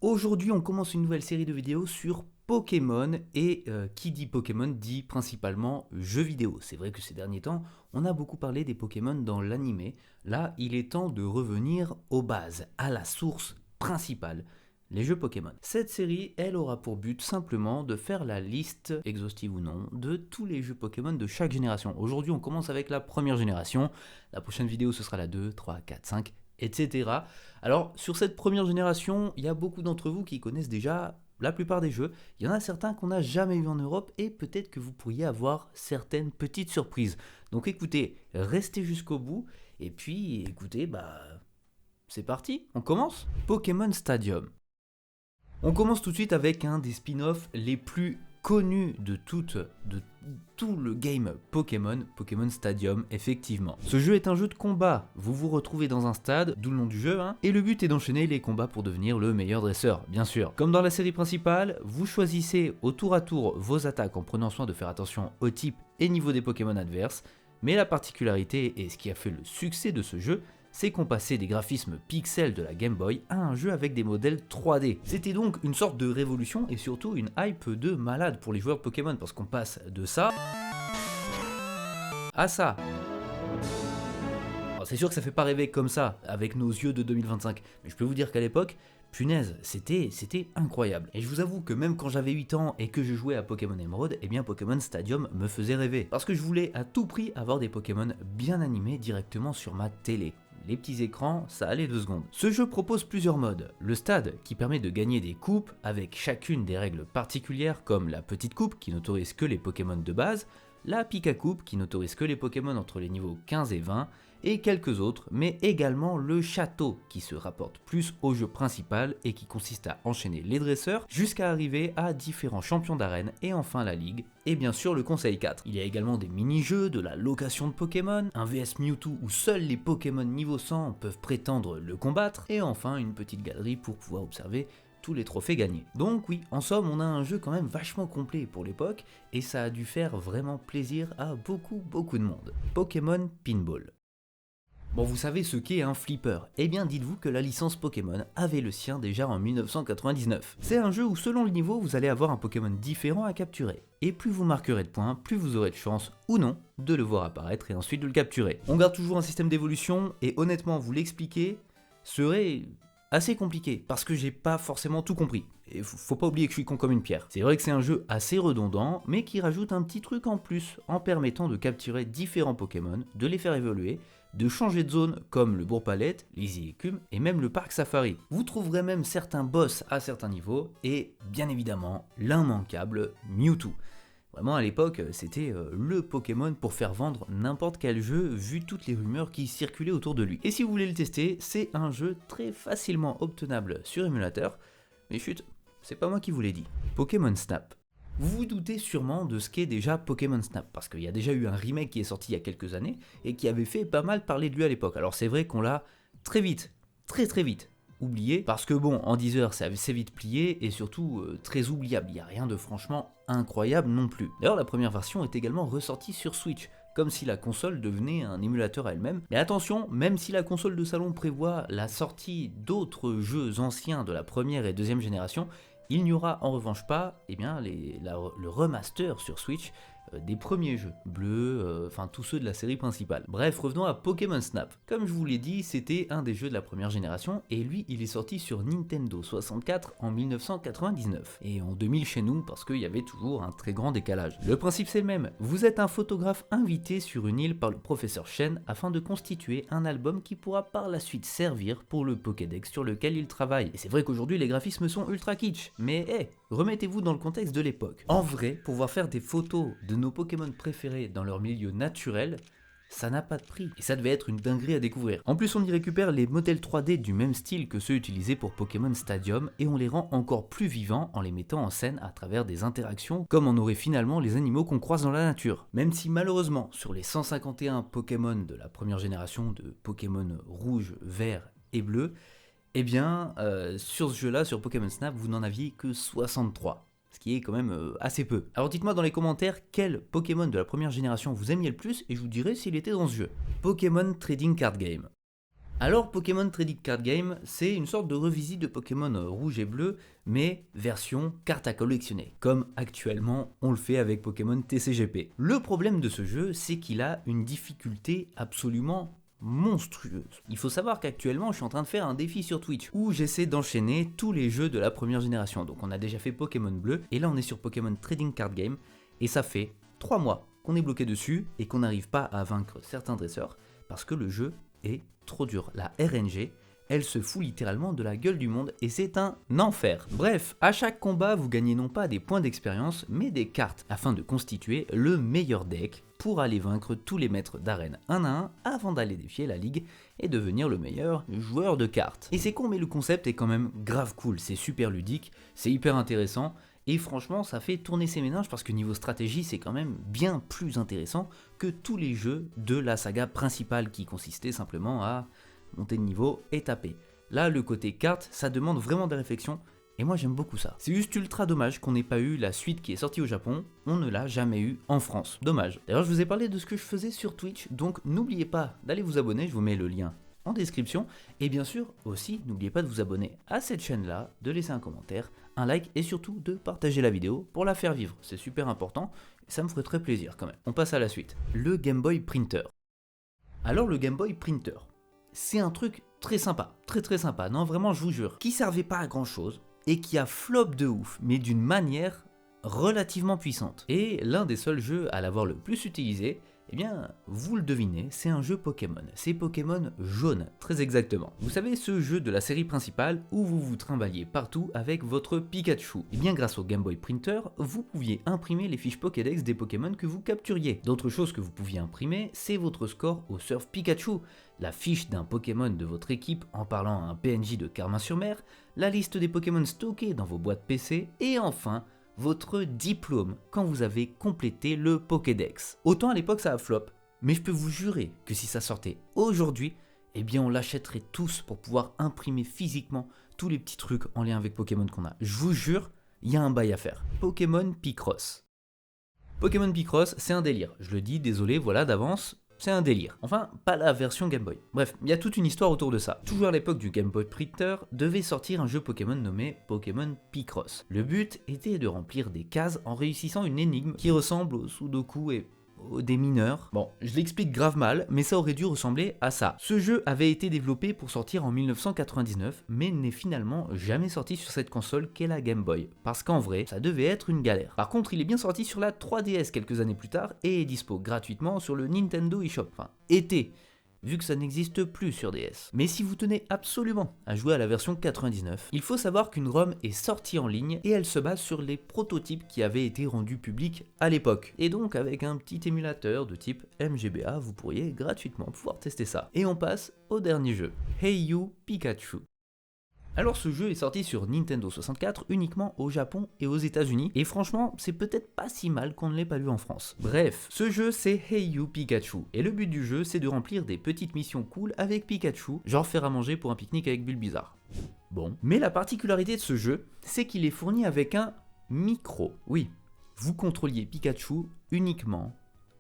Aujourd'hui, on commence une nouvelle série de vidéos sur Pokémon et qui dit Pokémon dit principalement jeux vidéo. C'est vrai que ces derniers temps, on a beaucoup parlé des Pokémon dans l'animé. Là, il est temps de revenir aux bases, à la source principale, les jeux Pokémon. Cette série, elle aura pour but simplement de faire la liste, exhaustive ou non, de tous les jeux Pokémon de chaque génération. Aujourd'hui, on commence avec la première génération. La prochaine vidéo, ce sera la 2, 3, 4, 5, etc. Alors, sur cette première génération, il y a beaucoup d'entre vous qui connaissent déjà la plupart des jeux. Il y en a certains qu'on n'a jamais eu en Europe et peut-être que vous pourriez avoir certaines petites surprises. Donc écoutez, restez jusqu'au bout et puis écoutez, c'est parti, on commence. Pokémon Stadium. On commence tout de suite avec un des spin-offs les plus connus de tout le game Pokémon, Pokémon Stadium, effectivement. Ce jeu est un jeu de combat, vous vous retrouvez dans un stade, d'où le nom du jeu, et le but est d'enchaîner les combats pour devenir le meilleur dresseur, bien sûr. Comme dans la série principale, vous choisissez au tour à tour vos attaques en prenant soin de faire attention au type et niveau des Pokémon adverses, mais la particularité et ce qui a fait le succès de ce jeu, c'est qu'on passait des graphismes pixels de la Game Boy à un jeu avec des modèles 3D. C'était donc une sorte de révolution et surtout une hype de malade pour les joueurs Pokémon parce qu'on passe de ça à ça. Alors c'est sûr que ça fait pas rêver comme ça avec nos yeux de 2025, mais je peux vous dire qu'à l'époque, punaise, c'était incroyable. Et je vous avoue que même quand j'avais 8 ans et que je jouais à Pokémon Emerald, eh bien Pokémon Stadium me faisait rêver. Parce que je voulais à tout prix avoir des Pokémon bien animés directement sur ma télé. Les petits écrans, ça allait 2 secondes. Ce jeu propose plusieurs modes. Le stade, qui permet de gagner des coupes avec chacune des règles particulières comme la petite coupe qui n'autorise que les Pokémon de base, la Pika Coupe qui n'autorise que les Pokémon entre les niveaux 15 et 20, et quelques autres, mais également le château qui se rapporte plus au jeu principal et qui consiste à enchaîner les dresseurs jusqu'à arriver à différents champions d'arène et enfin la ligue, et bien sûr le conseil 4. Il y a également des mini-jeux, de la location de Pokémon, un VS Mewtwo où seuls les Pokémon niveau 100 peuvent prétendre le combattre, et enfin une petite galerie pour pouvoir observer tous les trophées gagnés. Donc oui, en somme, on a un jeu quand même vachement complet pour l'époque, et ça a dû faire vraiment plaisir à beaucoup de monde. Pokémon Pinball. Bon, vous savez ce qu'est un flipper? Eh bien, dites-vous que la licence Pokémon avait le sien déjà en 1999. C'est un jeu où selon le niveau, vous allez avoir un Pokémon différent à capturer. Et plus vous marquerez de points, plus vous aurez de chance, ou non, de le voir apparaître et ensuite de le capturer. On garde toujours un système d'évolution, et honnêtement, vous l'expliquer serait assez compliqué, parce que j'ai pas forcément tout compris. Et faut pas oublier que je suis con comme une pierre. C'est vrai que c'est un jeu assez redondant, mais qui rajoute un petit truc en plus, en permettant de capturer différents Pokémon, de les faire évoluer, de changer de zone comme le Bourg-Palette, les îles Écumes et même le parc Safari. Vous trouverez même certains boss à certains niveaux et bien évidemment l'immanquable Mewtwo. Vraiment à l'époque c'était le Pokémon pour faire vendre n'importe quel jeu vu toutes les rumeurs qui circulaient autour de lui. Et si vous voulez le tester, c'est un jeu très facilement obtenable sur émulateur, mais chut, c'est pas moi qui vous l'ai dit. Pokémon Snap. Vous vous doutez sûrement de ce qu'est déjà Pokémon Snap, parce qu'il y a déjà eu un remake qui est sorti il y a quelques années, et qui avait fait pas mal parler de lui à l'époque. Alors c'est vrai qu'on l'a très vite, très vite, oublié, parce que bon, en 10 heures c'est assez vite plié, et surtout très oubliable, il n'y a rien de franchement incroyable non plus. D'ailleurs la première version est également ressortie sur Switch, comme si la console devenait un émulateur à elle-même. Mais attention, même si la console de salon prévoit la sortie d'autres jeux anciens de la première et deuxième génération, il n'y aura en revanche pas le remaster sur Switch des premiers jeux, bleus, enfin tous ceux de la série principale. Bref, revenons à Pokémon Snap. Comme je vous l'ai dit, c'était un des jeux de la première génération, et lui, il est sorti sur Nintendo 64 en 1999, et en 2000 chez nous, parce qu'il y avait toujours un très grand décalage. Le principe c'est le même, vous êtes un photographe invité sur une île par le professeur Chen afin de constituer un album qui pourra par la suite servir pour le Pokédex sur lequel il travaille. Et c'est vrai qu'aujourd'hui les graphismes sont ultra kitsch, mais remettez-vous dans le contexte de l'époque. En vrai, pouvoir faire des photos de nos Pokémon préférés dans leur milieu naturel, ça n'a pas de prix, et ça devait être une dinguerie à découvrir. En plus on y récupère les modèles 3D du même style que ceux utilisés pour Pokémon Stadium, et on les rend encore plus vivants en les mettant en scène à travers des interactions, comme on aurait finalement les animaux qu'on croise dans la nature. Même si malheureusement, sur les 151 Pokémon de la première génération de Pokémon rouge, vert et bleu, eh bien, sur ce jeu-là, sur Pokémon Snap, vous n'en aviez que 63. Ce qui est quand même assez peu. Alors dites-moi dans les commentaires quel Pokémon de la première génération vous aimiez le plus et je vous dirai s'il était dans ce jeu. Pokémon Trading Card Game. Alors Pokémon Trading Card Game, c'est une sorte de revisite de Pokémon rouge et bleu, mais version carte à collectionner, comme actuellement on le fait avec Pokémon TCGP. Le problème de ce jeu, c'est qu'il a une difficulté absolument monstrueuse. Il faut savoir qu'actuellement je suis en train de faire un défi sur Twitch où j'essaie d'enchaîner tous les jeux de la première génération. Donc on a déjà fait Pokémon bleu et là on est sur Pokémon Trading Card Game et ça fait 3 mois qu'on est bloqué dessus et qu'on n'arrive pas à vaincre certains dresseurs parce que le jeu est trop dur. La RNG, elle se fout littéralement de la gueule du monde et c'est un enfer. Bref, à chaque combat, vous gagnez non pas des points d'expérience, mais des cartes afin de constituer le meilleur deck pour aller vaincre tous les maîtres d'arène 1 à 1 avant d'aller défier la ligue et devenir le meilleur joueur de cartes. Et c'est con, mais le concept est quand même grave cool, c'est super ludique, c'est hyper intéressant. Et franchement, ça fait tourner ses méninges parce que niveau stratégie, c'est quand même bien plus intéressant que tous les jeux de la saga principale qui consistait simplement à monter de niveau et taper. Là, le côté carte, ça demande vraiment des réflexions et moi j'aime beaucoup ça. C'est juste ultra dommage qu'on n'ait pas eu la suite qui est sortie au Japon, on ne l'a jamais eu en France. Dommage. D'ailleurs, je vous ai parlé de ce que je faisais sur Twitch, donc n'oubliez pas d'aller vous abonner, je vous mets le lien en description. Et bien sûr, aussi, n'oubliez pas de vous abonner à cette chaîne-là, de laisser un commentaire, un like et surtout de partager la vidéo pour la faire vivre. C'est super important et ça me ferait très plaisir quand même. On passe à la suite. Le Game Boy Printer. Alors le Game Boy Printer, c'est un truc très sympa, très sympa, non vraiment je vous jure, qui servait pas à grand chose et qui a flop de ouf, mais d'une manière relativement puissante. Et l'un des seuls jeux à l'avoir le plus utilisé, eh bien, vous le devinez, c'est un jeu Pokémon. C'est Pokémon jaune, très exactement. Vous savez, ce jeu de la série principale où vous vous trimballiez partout avec votre Pikachu. Et bien, grâce au Game Boy Printer, vous pouviez imprimer les fiches Pokédex des Pokémon que vous capturiez. D'autres choses que vous pouviez imprimer, c'est votre score au Surf Pikachu, la fiche d'un Pokémon de votre équipe en parlant à un PNJ de Carmin-sur-Mer, la liste des Pokémon stockés dans vos boîtes PC, et enfin, votre diplôme quand vous avez complété le Pokédex. Autant à l'époque ça a flop, mais je peux vous jurer que si ça sortait aujourd'hui, eh bien on l'achèterait tous pour pouvoir imprimer physiquement tous les petits trucs en lien avec Pokémon qu'on a. Je vous jure, il y a un bail à faire. Pokémon Picross. Pokémon Picross, c'est un délire. Je le dis, désolé, voilà d'avance. C'est un délire. Enfin, pas la version Game Boy. Bref, il y a toute une histoire autour de ça. Toujours à l'époque du Game Boy Printer, devait sortir un jeu Pokémon nommé Pokémon Picross. Le but était de remplir des cases en réussissant une énigme qui ressemble au Sudoku et au démineur. Bon, je l'explique grave mal, mais ça aurait dû ressembler à ça. Ce jeu avait été développé pour sortir en 1999, mais n'est finalement jamais sorti sur cette console qu'est la Game Boy, parce qu'en vrai, ça devait être une galère. Par contre, il est bien sorti sur la 3DS quelques années plus tard, et est dispo gratuitement sur le Nintendo eShop. Enfin, était, vu que ça n'existe plus sur DS. Mais si vous tenez absolument à jouer à la version 99, il faut savoir qu'une ROM est sortie en ligne et elle se base sur les prototypes qui avaient été rendus publics à l'époque. Et donc avec un petit émulateur de type MGBA, vous pourriez gratuitement pouvoir tester ça. Et on passe au dernier jeu, Hey You Pikachu. Alors ce jeu est sorti sur Nintendo 64 uniquement au Japon et aux États-Unis, et franchement c'est peut-être pas si mal qu'on ne l'ait pas lu en France. Bref, ce jeu c'est Hey You Pikachu, et le but du jeu c'est de remplir des petites missions cool avec Pikachu, genre faire à manger pour un pique-nique avec Bulbizarre. Bon, mais la particularité de ce jeu, c'est qu'il est fourni avec un micro. Oui, vous contrôliez Pikachu uniquement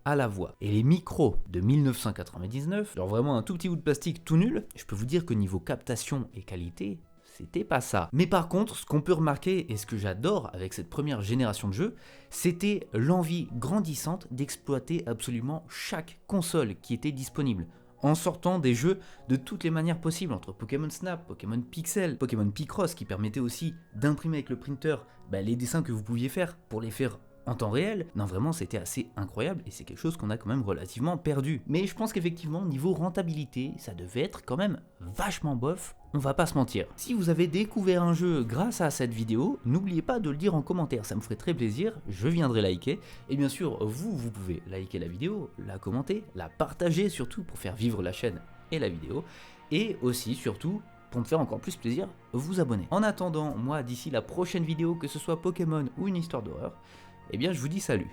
à la voix. Et les micros de 1999, genre vraiment un tout petit bout de plastique tout nul, je peux vous dire que niveau captation et qualité, c'était pas ça. Mais par contre, ce qu'on peut remarquer et ce que j'adore avec cette première génération de jeux, c'était l'envie grandissante d'exploiter absolument chaque console qui était disponible, en sortant des jeux de toutes les manières possibles, entre Pokémon Snap, Pokémon Pixel, Pokémon Picross, qui permettait aussi d'imprimer avec le printer les dessins que vous pouviez faire pour les faire en temps réel. Non, vraiment c'était assez incroyable et c'est quelque chose qu'on a quand même relativement perdu. Mais je pense qu'effectivement niveau rentabilité ça devait être quand même vachement bof, on va pas se mentir. Si vous avez découvert un jeu grâce à cette vidéo, n'oubliez pas de le dire en commentaire, ça me ferait très plaisir, je viendrai liker. Et bien sûr vous pouvez liker la vidéo, la commenter, la partager surtout pour faire vivre la chaîne et la vidéo. Et aussi surtout, pour me faire encore plus plaisir, vous abonner. En attendant, moi d'ici la prochaine vidéo, que ce soit Pokémon ou une histoire d'horreur, eh bien je vous dis salut.